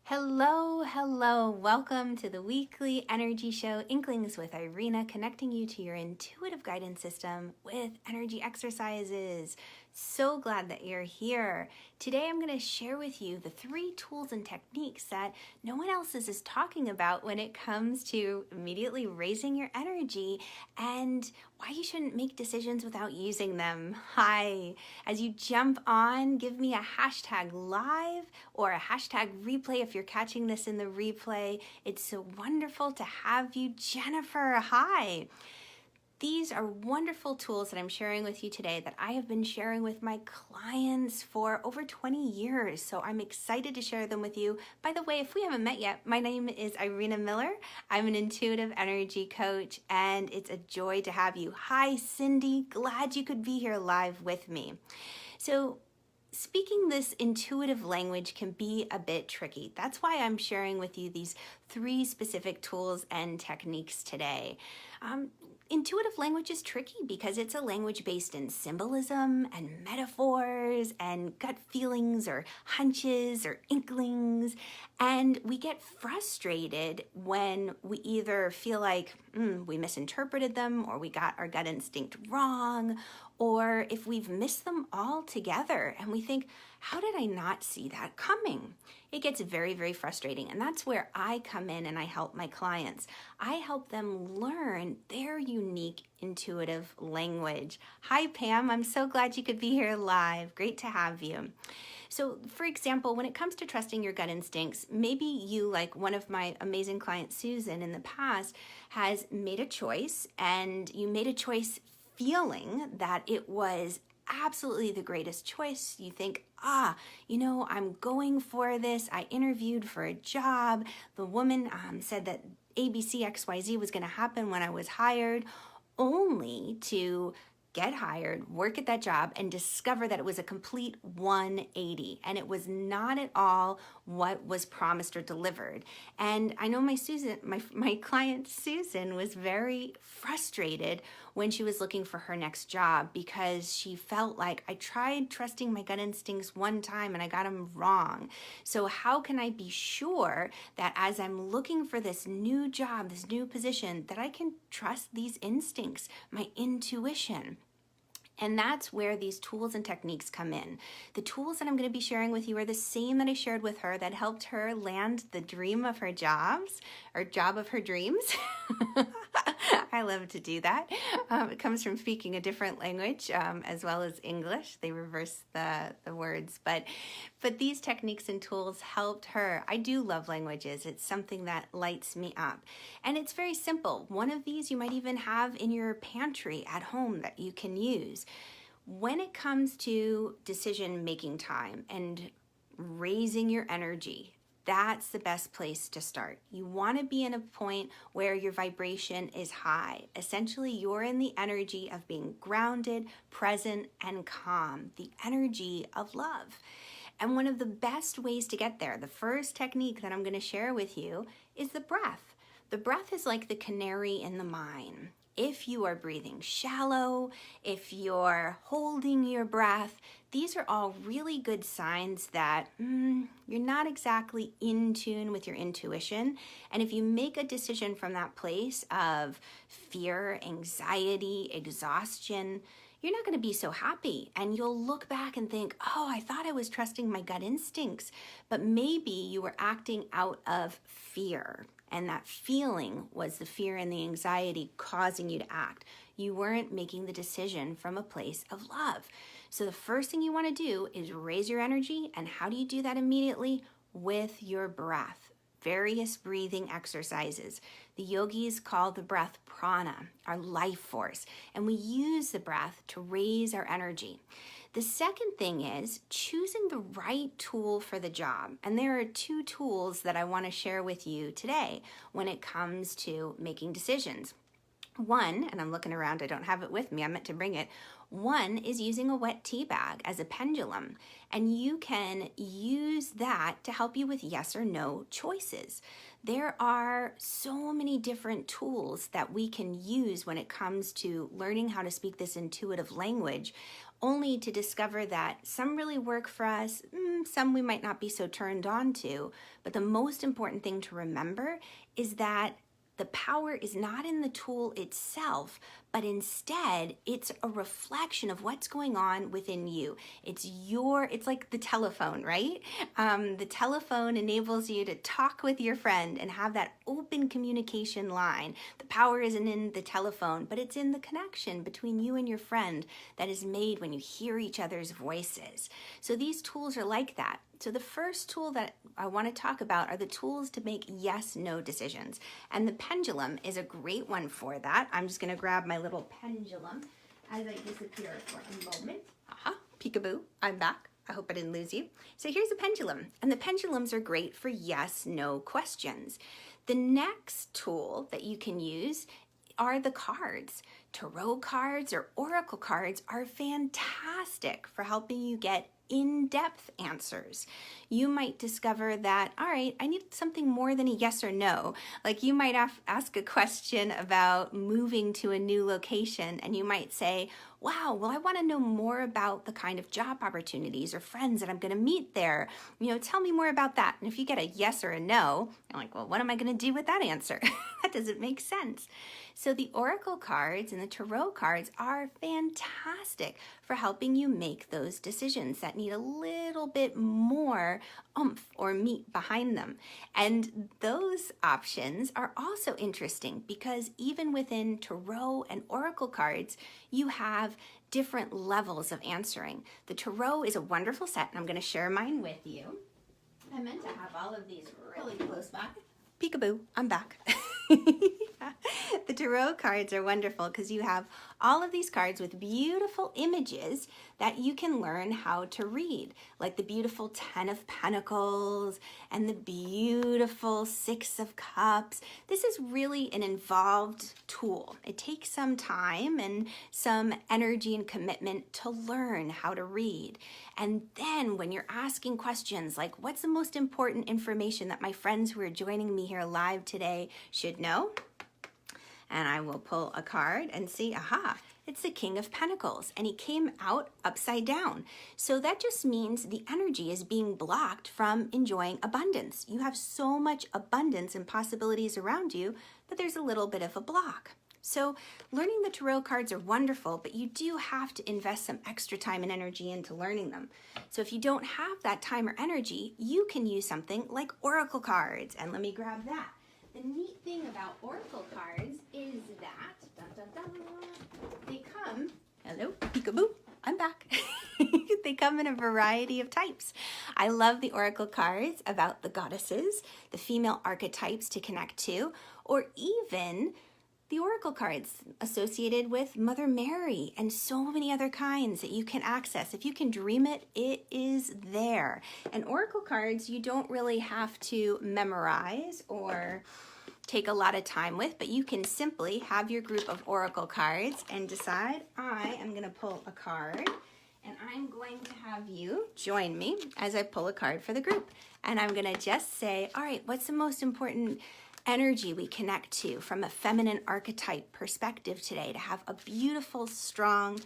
Hello, hello. Welcome to the weekly energy show, Inklings with Irena, connecting you to your intuitive guidance system with energy exercises. So glad that you're here. Today I'm going to share with you the 3 tools and techniques that no one else is talking about when it comes to immediately raising your energy and why you shouldn't make decisions without using them. Hi. As you jump on, give me a hashtag live or a hashtag replay if you're catching this in the replay. It's so wonderful to have you, Jennifer. Hi. These are wonderful tools that I'm sharing with you today that I have been sharing with my clients for over 20 years. So I'm excited to share them with you. By the way, if we haven't met yet, my name is Irena Miller. I'm an intuitive energy coach, and it's a joy to have you. Hi, Cindy. Glad you could be here live with me. So speaking this intuitive language can be a bit tricky. That's why I'm sharing with you these 3 specific tools and techniques today. Intuitive language is tricky because it's a language based in symbolism and metaphors and gut feelings or hunches or inklings. And we get frustrated when we either feel like we misinterpreted them, or we got our gut instinct wrong, or if we've missed them all together and we think, how did I not see that coming? It gets very, very frustrating. And that's where I come in and I help my clients. I help them learn their unique intuitive language. Hi, Pam. I'm so glad you could be here live. Great to have you. So, for example, when it comes to trusting your gut instincts, maybe you, like one of my amazing clients, Susan, in the past, has made a choice, and you made a choice feeling that it was absolutely the greatest choice. You think, I'm going for this. I interviewed for a job. The woman said that ABCXYZ was going to happen when I was hired, only to get hired, work at that job, and discover that it was a complete 180, and it was not at all what was promised or delivered. And I know my client Susan was very frustrated when she was looking for her next job because she felt like, I tried trusting my gut instincts one time and I got them wrong. So how can I be sure that as I'm looking for this new job, this new position, that I can trust these instincts, my intuition? And that's where these tools and techniques come in. The tools that I'm going to be sharing with you are the same that I shared with her that helped her land the dream of her jobs, or job of her dreams. I love to do that. It comes from speaking a different language as well as English. They reverse the words. But these techniques and tools helped her. I do love languages. It's something that lights me up. And it's very simple. One of these you might even have in your pantry at home that you can use. When it comes to decision-making time and raising your energy, that's the best place to start. You want to be in a point where your vibration is high. Essentially, you're in the energy of being grounded, present, and calm, the energy of love. And one of the best ways to get there, the first technique that I'm going to share with you, is the breath. The breath is like the canary in the mine. If you are breathing shallow, if you're holding your breath, these are all really good signs that you're not exactly in tune with your intuition. And if you make a decision from that place of fear, anxiety, exhaustion, you're not going to be so happy. And you'll look back and think, I thought I was trusting my gut instincts, but maybe you were acting out of fear. And that feeling was the fear and the anxiety causing you to act. You weren't making the decision from a place of love. So the first thing you want to do is raise your energy. And how do you do that immediately? With your breath. Various breathing exercises. The yogis call the breath prana, our life force. And we use the breath to raise our energy. The second thing is choosing the right tool for the job. And there are 2 tools that I want to share with you today when it comes to making decisions. One, and I'm looking around, I don't have it with me, I meant to bring it. One is using a wet tea bag as a pendulum, and you can use that to help you with yes or no choices. There are so many different tools that we can use when it comes to learning how to speak this intuitive language. only to discover that some really work for us, some we might not be so turned on to. But the most important thing to remember is that the power is not in the tool itself, but instead it's a reflection of what's going on within you. It's like the telephone, right? The telephone enables you to talk with your friend and have that open communication line. The power isn't in the telephone, but it's in the connection between you and your friend that is made when you hear each other's voices. So these tools are like that. So the first tool that I want to talk about are the tools to make yes/no decisions. And the pendulum is a great one for that. I'm just going to grab my little pendulum as I disappear for a moment. Aha, peekaboo, I'm back. I hope I didn't lose you. So here's a pendulum, and the pendulums are great for yes/no questions. The next tool that you can use are the cards. Tarot cards or oracle cards are fantastic for helping you get in-depth answers. You might discover that, all right, I need something more than a yes or no. Like you might ask a question about moving to a new location, and you might say, wow, well, I want to know more about the kind of job opportunities or friends that I'm going to meet there. Tell me more about that. And if you get a yes or a no, you're like, well, what am I going to do with that answer? That doesn't make sense. So the oracle cards and the tarot cards are fantastic for helping you make those decisions that need a little bit more oomph or meat behind them. And those options are also interesting because even within tarot and oracle cards, you have different levels of answering. The tarot is a wonderful set, and I'm going to share mine with you. I meant to have all of these really close by. Peekaboo, I'm back. The tarot cards are wonderful because you have all of these cards with beautiful images that you can learn how to read, like the beautiful 10 of Pentacles and the beautiful 6 of Cups. This is really an involved tool. It takes some time and some energy and commitment to learn how to read. And then when you're asking questions like, what's the most important information that my friends who are joining me here live today should know? And I will pull a card and see, aha, it's the King of Pentacles, and he came out upside down. So that just means the energy is being blocked from enjoying abundance. You have so much abundance and possibilities around you, but there's a little bit of a block. So learning the tarot cards are wonderful, but you do have to invest some extra time and energy into learning them. So if you don't have that time or energy, you can use something like oracle cards. And let me grab that. The neat thing about oracle cards is that they come, hello, peekaboo, I'm back. They come in a variety of types. I love the oracle cards about the goddesses, the female archetypes to connect to, or even the oracle cards associated with Mother Mary and so many other kinds that you can access. If you can dream it, it is there. And oracle cards, you don't really have to memorize or take a lot of time with, but you can simply have your group of oracle cards and decide, I am going to pull a card, and I'm going to have you join me as I pull a card for the group. And I'm going to just say, all right, what's the most important energy we connect to from a feminine archetype perspective today to have a beautiful, strong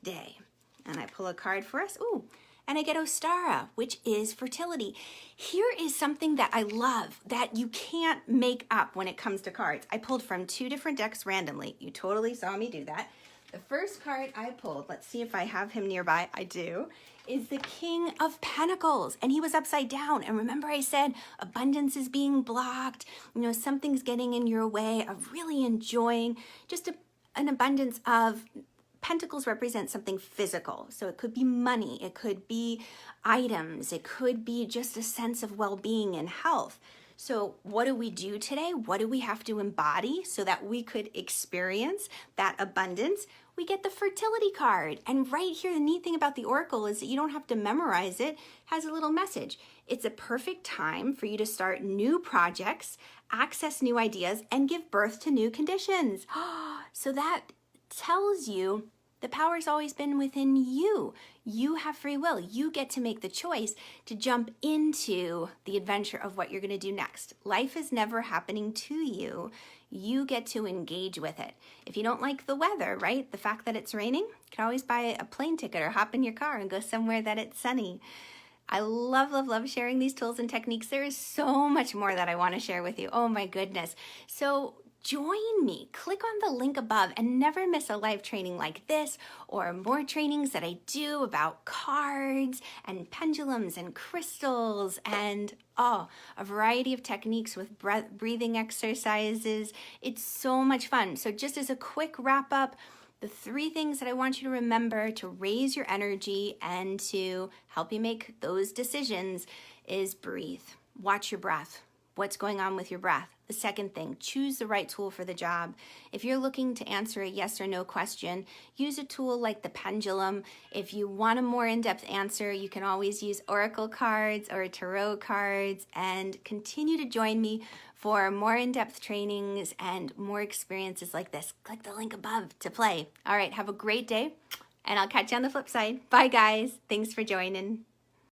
day? And I pull a card for us. Ooh, and I get Ostara, which is fertility. Here is something that I love that you can't make up when it comes to cards. I pulled from 2 different decks randomly. You totally saw me do that. The first card I pulled, let's see if I have him nearby. I do. Is the King of Pentacles, and he was upside down. And remember I said abundance is being blocked, something's getting in your way of really enjoying just an abundance of pentacles. Represent something physical. So it could be money, it could be items, it could be just a sense of well-being and health. So what do we do today? What do we have to embody so that we could experience that abundance? We get the fertility card. And right here, the neat thing about the oracle is that you don't have to memorize it. It has a little message. It's a perfect time for you to start new projects, access new ideas, and give birth to new conditions. So that tells you The power's always been within you. You have free will. You get to make the choice to jump into the adventure of what you're going to do next. Life is never happening to you. You get to engage with it. If you don't like the weather, right? The fact that it's raining, you can always buy a plane ticket or hop in your car and go somewhere that it's sunny. I love, love, love sharing these tools and techniques. There is so much more that I want to share with you. Oh my goodness. So join me. Click on the link above and never miss a live training like this or more trainings that I do about cards and pendulums and crystals and a variety of techniques with breathing exercises. It's so much fun. So just as a quick wrap up, the 3 things that I want you to remember to raise your energy and to help you make those decisions is breathe. Watch your breath. What's going on with your breath? The second thing, choose the right tool for the job. If you're looking to answer a yes or no question, use a tool like the pendulum. If you want a more in-depth answer, you can always use oracle cards or tarot cards, and continue to join me for more in-depth trainings and more experiences like this. Click the link above to play. All right, have a great day, and I'll catch you on the flip side. Bye, guys. Thanks for joining.